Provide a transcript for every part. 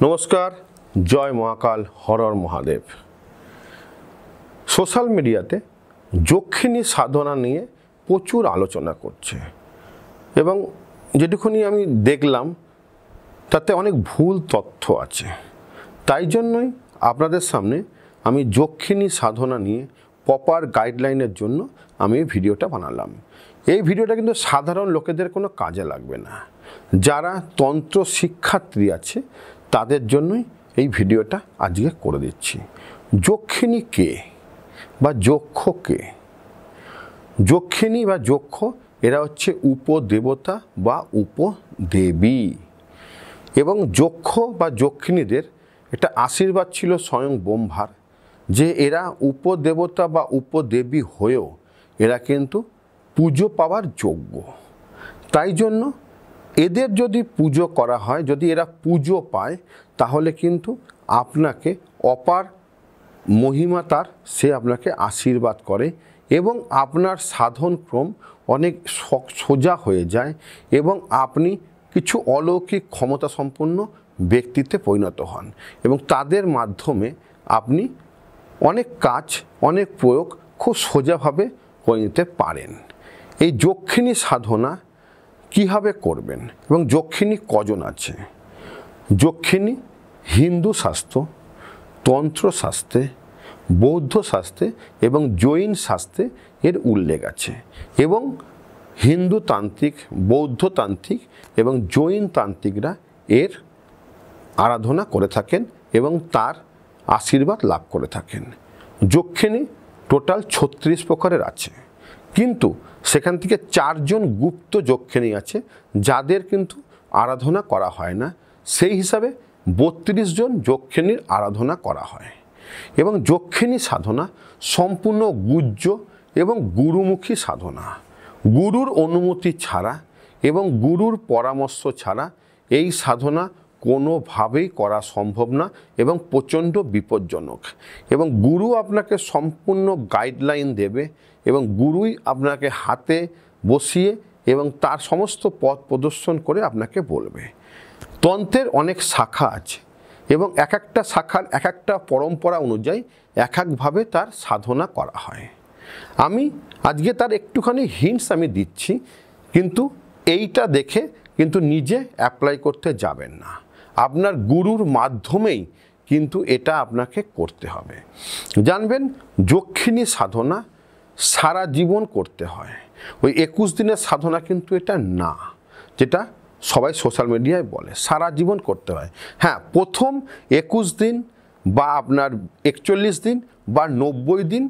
নমস্কার, জয় মহাকাল, horror Mahadev. Social মিডিয়াতে যক্ষিণী সাধনা নিয়ে প্রচুর আলোচনা করছে এবং যেটুকুনি আমি দেখলাম তাতে অনেক ভুল তথ্য আছে। তাই জন্যই আপনাদের সামনে আমি যক্ষিণী সাধনা নিয়ে প্রপার গাইডলাইনের জন্য আমি এই ভিডিওটা বানালাম। এই ভিডিওটা কিন্তু সাধারণ লোকেদের কোনো কাজে লাগবে না। যারা তন্ত্র শিক্ষার্থী আছে তাদের জন্যই এই ভিডিওটা আজকে করে দিচ্ছি। যক্ষিণী কে বা যক্ষ কে? যক্ষিণী বা যক্ষ এরা হচ্ছে উপদেবতা বা উপদেবী, এবং যক্ষ বা যক্ষিণীদের একটা আশীর্বাদ ছিল স্বয়ং ব্রহ্মার যে এরা উপদেবতা বা উপদেবী হয়েও এরা কিন্তু পুজো পাওয়ার যোগ্য। তাই জন্য এদের যদি পুজো করা হয়, যদি এরা পুজো পায়, তাহলে কিন্তু আপনাকে অপার মহিমা তার সে আপনাকে আশীর্বাদ করে এবং আপনার সাধন ক্রম অনেক সোজা হয়ে যায় এবং আপনি কিছু অলৌকিক ক্ষমতা সম্পন্ন ব্যক্তিতে পরিণত হন এবং তাদের মাধ্যমে আপনি অনেক কাজ, অনেক প্রয়োগ খুব সোজাভাবে করে নিতে পারেন। এই যক্ষিণী সাধনা কীভাবে করবেন এবং যক্ষিণী কজন আছে? যক্ষিণী হিন্দু শাস্ত্র, তন্ত্রশাস্ত্রে, বৌদ্ধ শাস্ত্রে এবং জৈন শাস্ত্রে এর উল্লেখ আছে এবং হিন্দু তান্ত্রিক, বৌদ্ধ তান্ত্রিক এবং জৈন তান্ত্রিকরা এর আরাধনা করে থাকেন এবং তার আশীর্বাদ লাভ করে থাকেন। যক্ষিণী টোটাল 36 প্রকারের আছে, কিন্তু সেখান থেকে 4 জন গুপ্ত যক্ষিণী আছে যাদের কিন্তু আরাধনা করা হয় না। সেই হিসাবে 32 জন যক্ষিণীর আরাধনা করা হয় এবং যক্ষিণী সাধনা সম্পূর্ণ গুহ্য এবং গুরুমুখী সাধনা। গুরুর অনুমতি ছাড়া এবং গুরুর পরামর্শ ছাড়া এই সাধনা কোনোভাবেই করা সম্ভব না এবং প্রচণ্ড বিপজ্জনক। এবং গুরু আপনাকে সম্পূর্ণ গাইডলাইন দেবে এবং গুরুই আপনাকে হাতে বসিয়ে এবং তার সমস্ত পথ প্রদর্শন করে আপনাকে বলবে। তন্ত্রের অনেক শাখা আছে এবং এক একটা শাখার এক একটা পরম্পরা অনুযায়ী এক একভাবে তার সাধনা করা হয়। আমি আজকে তার একটুখানি হিন্টস আমি দিচ্ছি, কিন্তু এইটা দেখে কিন্তু নিজে অ্যাপ্লাই করতে যাবেন না। আপনার গুরুর মাধ্যমেই কিন্তু এটা আপনাকে করতে হবে। জানবেন, যক্ষিণী সাধনা সারা জীবন করতে হয়। ওই 21 দিনের সাধনা কিন্তু এটা না, যেটা সবাই সোশ্যাল মিডিয়ায় বলে সারা জীবন করতে হয়। হ্যাঁ, প্রথম 21 দিন বা আপনার 41 দিন বা 90 দিন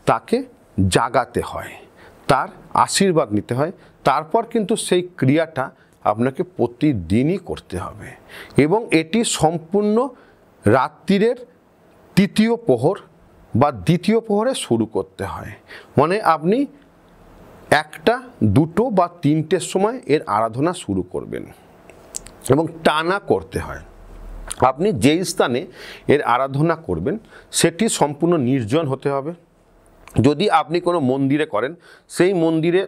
তাকে জাগাতে হয়, তার আশীর্বাদ নিতে হয়, তারপর কিন্তু সেই ক্রিয়াটা আপনাকে প্রতিদিনই করতে হবে এবং এটি সম্পূর্ণ রাত্রিরের 3য় প্রহর বা 2য় প্রহরে শুরু করতে হয়। মানে আপনি 1টা, 2টো বা 3টের সময় এর আরাধনা শুরু করবেন এবং টানা করতে হয়। আপনি যেই স্থানে এর আরাধনা করবেন সেটি সম্পূর্ণ নির্জন হতে হবে। যদি আপনি কোনো মন্দিরে করেন, সেই মন্দিরে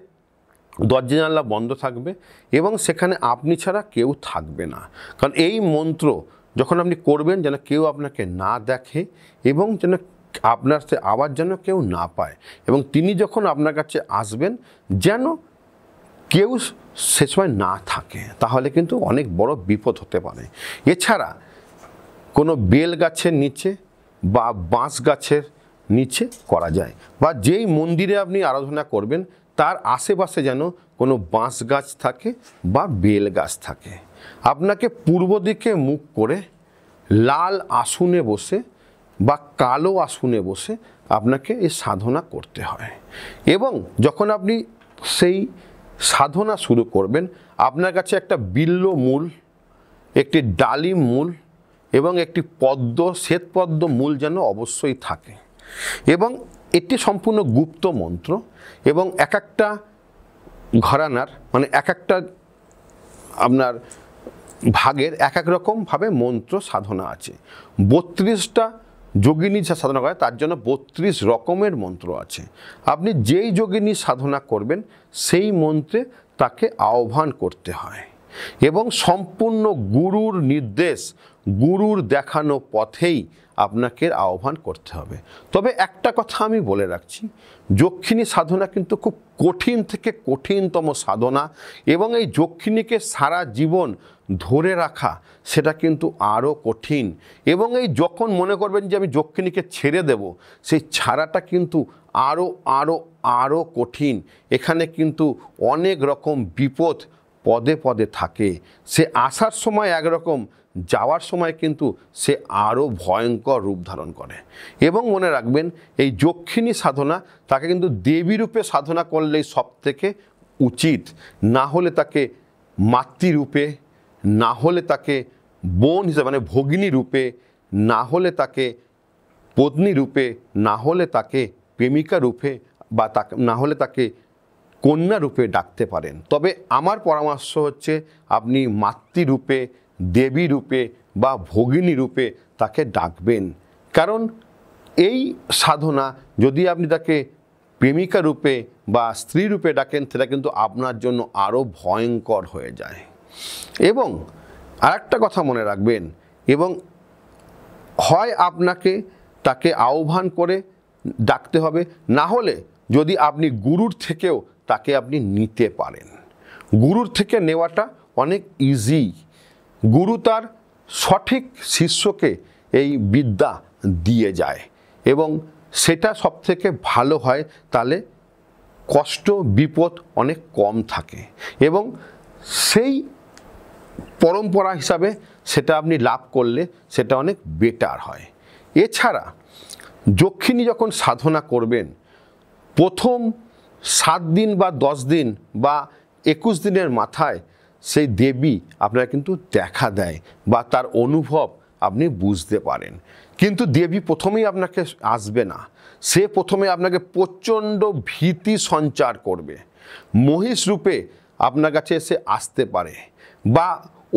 দরজা জানলা বন্ধ থাকবে এবং সেখানে আপনি ছাড়া কেউ থাকবে না। কারণ এই মন্ত্র যখন আপনি করবেন যেন কেউ আপনাকে না দেখে এবং যেন আপনার সে আওয়াজ যেন কেউ না পায়, এবং তিনি যখন আপনার কাছে আসবেন যেন কেউ সে সময় না থাকে, তাহলে কিন্তু অনেক বড় বিপদ হতে পারে। এছাড়া কোনো বেল গাছের নিচে বা বাঁশ গাছের নিচে করা যায়, বা যেই মন্দিরে আপনি আরাধনা করবেন তার আশেপাশে যেন কোনো বাঁশ গাছ থাকে বা বেল গাছ থাকে। আপনাকে পূর্ব দিকে মুখ করে লাল আসনে বসে বা কালো আসনে বসে আপনাকে এই সাধনা করতে হয় এবং যখন আপনি সেই সাধনা শুরু করবেন আপনার কাছে একটা বিল্ব মূল, একটি ডালিম মূল এবং একটি শ্বেতপদ্ম মূল যেন অবশ্যই থাকে এবং এটি সম্পূর্ণ গুপ্ত মন্ত্র এবং এক একটা ঘরানার মানে এক একটা আপনার ভাগের এক এক রকমভাবে মন্ত্র সাধনা আছে। 32টা যোগিনী সাধনা করে, তার জন্য 32 রকমের মন্ত্র আছে। আপনি যেই যোগিনী সাধনা করবেন সেই মন্ত্রে তাকে আহ্বান করতে হয় এবং সম্পূর্ণ গুরুর নির্দেশ, গুরুর দেখানো পথেই আপনাকে আহ্বান করতে হবে। তবে একটা কথা আমি বলে রাখছি, যক্ষিণী সাধনা কিন্তু খুব কঠিন থেকে কঠিনতম সাধনা, এবং এই যক্ষিণীকে সারা জীবন ধরে রাখা সেটা কিন্তু আরও কঠিন। এবং এই যখন মনে করবেন যে আমি যক্ষিণীকে ছেড়ে দেব, সেই ছাড়াটা কিন্তু আরও আরও আরও কঠিন। এখানে কিন্তু অনেক রকম বিপদ পদে পদে থাকে। সে আসার সময় একরকম, যাওয়ার সময় কিন্তু সে আরও ভয়ঙ্কর রূপ ধারণ করে। এবং মনে রাখবেন, এই যক্ষিণী সাধনা তাকে কিন্তু দেবী রূপে সাধনা করলেই সব থেকে উচিত, না হলে তাকে মাতৃরূপে, না হলে তাকে বোন হিসেবে মানে ভগিনী রূপে, না হলে তাকে পত্নী রূপে, না হলে তাকে প্রেমিকা রূপে, বা তাকে না হলে তাকে কন্যা রূপে ডাকতে পারেন। তবে আমার পরামর্শ হচ্ছে আপনি মাতৃরূপে, দেবী রূপে বা ভগিনী রূপে তাকে ডাকবেন। কারণ এই সাধনা যদি আপনি তাকে প্রেমিকা রূপে বা স্ত্রী রূপে ডাকেন, সেটা কিন্তু আপনার জন্য আরও ভয়ঙ্কর হয়ে যায়। এবং আরেকটা কথা মনে রাখবেন, এবং হয় আপনাকে তাকে আহ্বান করে ডাকতে হবে, না হলে যদি আপনি গুরুর থেকেও তাকে আপনি নিতে পারেন। গুরুর থেকে নেওয়াটা অনেক ইজি। গুরু তার সঠিক শিষ্যকে এই বিদ্যা দিয়ে যায়, এবং সেটা সবথেকে ভালো হয়। তাহলে কষ্ট বিপদ অনেক কম থাকে, এবং সেই পরম্পরা হিসাবে সেটা আপনি লাভ করলে সেটা অনেক বেটার হয়। এছাড়া যক্ষিণী যখন সাধনা করবেন, প্রথম 7 দিন বা 10 দিন বা 21 দিনের মাথায় সেই দেবী আপনার কিন্তু দেখা দেয়, বা তার অনুভব আপনি বুঝতে পারেন। কিন্তু দেবী প্রথমেই আপনাকে আসবে না, সে প্রথমে আপনাকে প্রচণ্ড ভীতি সঞ্চার করবে। মহিষ রূপে আপনার কাছে এসে আসতে পারে, বা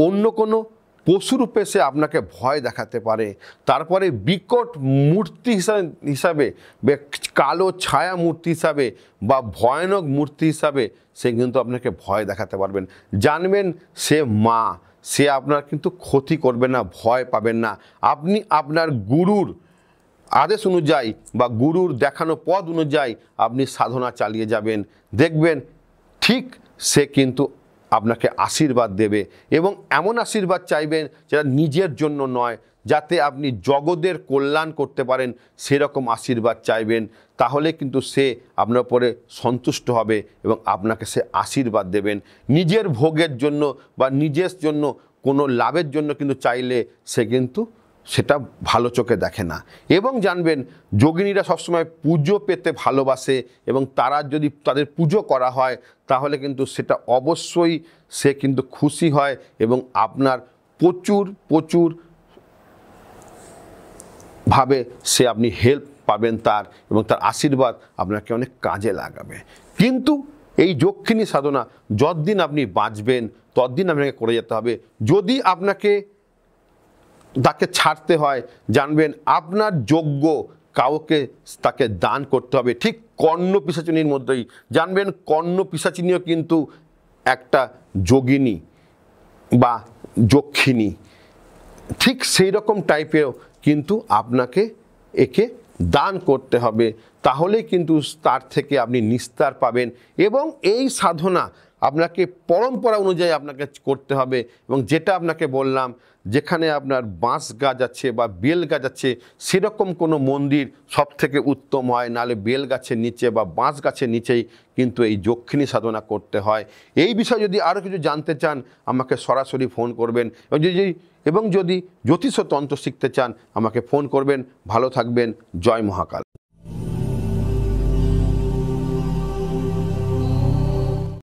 অন্য কোনো পশুরূপে সে আপনাকে ভয় দেখাতে পারে। তারপরে বিকট মূর্তি হিসাবে, কালো ছায়া মূর্তি হিসাবে বা ভয়ানক মূর্তি হিসাবে সে কিন্তু আপনাকে ভয় দেখাতে পারবেন। জানবেন সে মা, সে আপনার কিন্তু ক্ষতি করবে না, ভয় পাবেন না। আপনি আপনার গুরুর আদেশ অনুযায়ী বা গুরুর দেখানো পথ অনুযায়ী আপনি সাধনা চালিয়ে যাবেন, দেখবেন ঠিক সে কিন্তু আপনাকে আশীর্বাদ দেবে। এবং এমন আশীর্বাদ চাইবেন যেটা নিজের জন্য নয়, যাতে আপনি জগতের কল্যাণ করতে পারেন, সেরকম আশীর্বাদ চাইবেন। তাহলে কিন্তু সে আপনার উপরে সন্তুষ্ট হবে এবং আপনাকে সে আশীর্বাদ দেবেন। নিজের ভোগের জন্য বা নিজের জন্য কোনো লাভের জন্য কিন্তু চাইলে সে কিন্তু সেটা ভালো চোখে দেখে না। এবং জানবেন, যোগিনীরা সবসময় পুজো পেতে ভালোবাসে, এবং তারা যদি তাদের পুজো করা হয় তাহলে কিন্তু সেটা অবশ্যই সে কিন্তু খুশি হয়, এবং আপনার প্রচুর ভাবে সে আপনি হেল্প পাবেন তার, এবং তার আশীর্বাদ আপনাকে অনেক কাজে লাগাবে। কিন্তু এই যক্ষিণী সাধনা যতদিন আপনি বাঁচবেন ততদিন আপনাকে করে যেতে হবে। যদি আপনাকে তাকে ছাড়তে হয়, জানবেন আপনার যোগ্য কাউকে তাকে দান করতে হবে। ঠিক কর্ণ পিশাচিনীর মধ্যেই জানবেন, কর্ণ পিশাচিনীও কিন্তু একটা যোগিনী বা যক্ষিণী, ঠিক সেই রকম টাইপেরও কিন্তু আপনাকে একে দান করতে হবে। তাহলেই কিন্তু তার থেকে আপনি নিস্তার পাবেন। এবং এই সাধনা আপনাকে পরম্পরা অনুযায়ী আপনাকে করতে হবে। এবং যেটা আপনাকে বললাম, যেখানে আপনার বাঁশ গাছ আছে বা বেল গাছ আছে, সেরকম কোনো মন্দির সব থেকে উত্তম হয়। নাহলে বেল গাছের নিচে বা বাঁশ গাছের নিচেই কিন্তু এই যক্ষিণী সাধনা করতে হয়। এই বিষয়ে যদি আরও কিছু জানতে চান আমাকে সরাসরি ফোন করবেন, এবং যদি জ্যোতিষ তন্ত্র শিখতে চান আমাকে ফোন করবেন। ভালো থাকবেন। জয় মহাকাল।